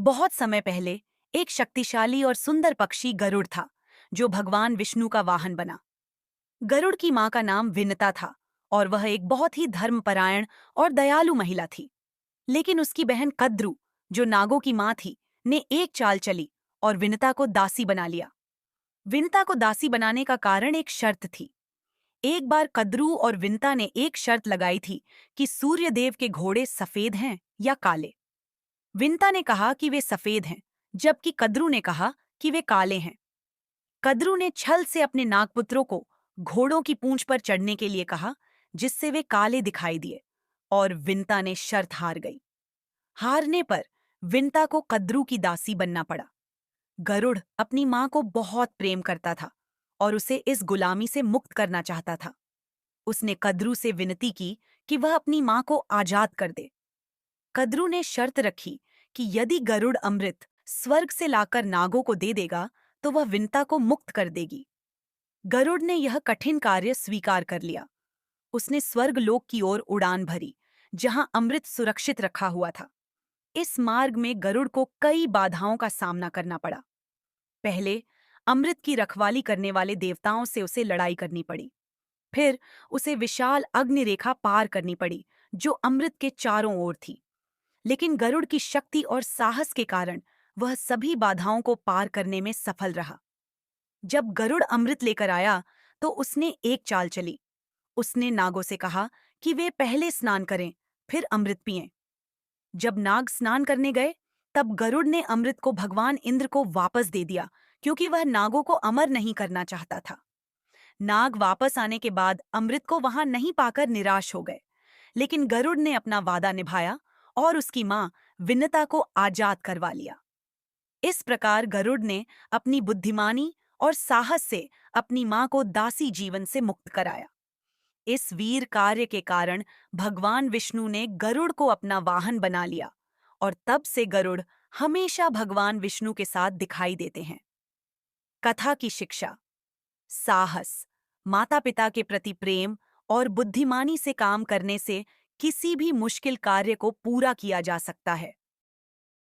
बहुत समय पहले एक शक्तिशाली और सुंदर पक्षी गरुड़ था, जो भगवान विष्णु का वाहन बना। गरुड़ की मां का नाम विनता था और वह एक बहुत ही धर्मपरायण और दयालु महिला थी। लेकिन उसकी बहन कद्रू, जो नागों की मां थी, ने एक चाल चली और विनता को दासी बना लिया। विनता को दासी बनाने का कारण एक शर्त थी। एक बार कद्रू और विनता ने एक शर्त लगाई थी कि सूर्यदेव के घोड़े सफेद हैं या काले। विंता ने कहा कि वे सफेद हैं, जबकि कद्रू ने कहा कि वे काले हैं। कद्रू ने छल से अपने नागपुत्रों को घोड़ों की पूंछ पर चढ़ने के लिए कहा, जिससे वे काले दिखाई दिए, और विंता ने शर्त हार गई। हारने पर विंता को कद्रू की दासी बनना पड़ा। गरुड़ अपनी मां को बहुत प्रेम करता था और उसे इस गुलामी से मुक्त करना चाहता था। उसने कद्रू से विनती की कि वह अपनी मां को आजाद कर दे। कद्रू ने शर्त रखी कि यदि गरुड़ अमृत स्वर्ग से लाकर नागों को दे देगा तो वह विंता को मुक्त कर देगी। गरुड़ ने यह कठिन कार्य स्वीकार कर लिया। उसने स्वर्ग लोक की ओर उड़ान भरी, जहां अमृत सुरक्षित रखा हुआ था। इस मार्ग में गरुड़ को कई बाधाओं का सामना करना पड़ा। पहले अमृत की रखवाली करने वाले देवताओं से उसे लड़ाई करनी पड़ी। फिर उसे विशाल अग्निरेखा पार करनी पड़ी, जो अमृत के चारों ओर थी। लेकिन गरुड़ की शक्ति और साहस के कारण वह सभी बाधाओं को पार करने में सफल रहा। जब गरुड़ अमृत लेकर आया तो उसने एक चाल चली। उसने नागों से कहा कि वे पहले स्नान करें, फिर अमृत पिएं। जब नाग स्नान करने गए, तब गरुड़ ने अमृत को भगवान इंद्र को वापस दे दिया, क्योंकि वह नागों को अमर नहीं करना चाहता था। नाग वापस आने के बाद अमृत को वहां नहीं पाकर निराश हो गए। लेकिन गरुड़ ने अपना वादा निभाया और उसकी मां विनता को आजाद करवा लिया। इस प्रकार गरुड़ ने अपनी बुद्धिमानी और साहस से अपनी मां को दासी जीवन से मुक्त कराया। इस वीर कार्य के कारण भगवान विष्णु ने गरुड़ को अपना वाहन बना लिया और तब से गरुड़ हमेशा भगवान विष्णु के साथ दिखाई देते हैं। कथा की शिक्षा: साहस, माता पिता के प्रति प्रेम और बुद्धिमानी से काम करने से किसी भी मुश्किल कार्य को पूरा किया जा सकता है।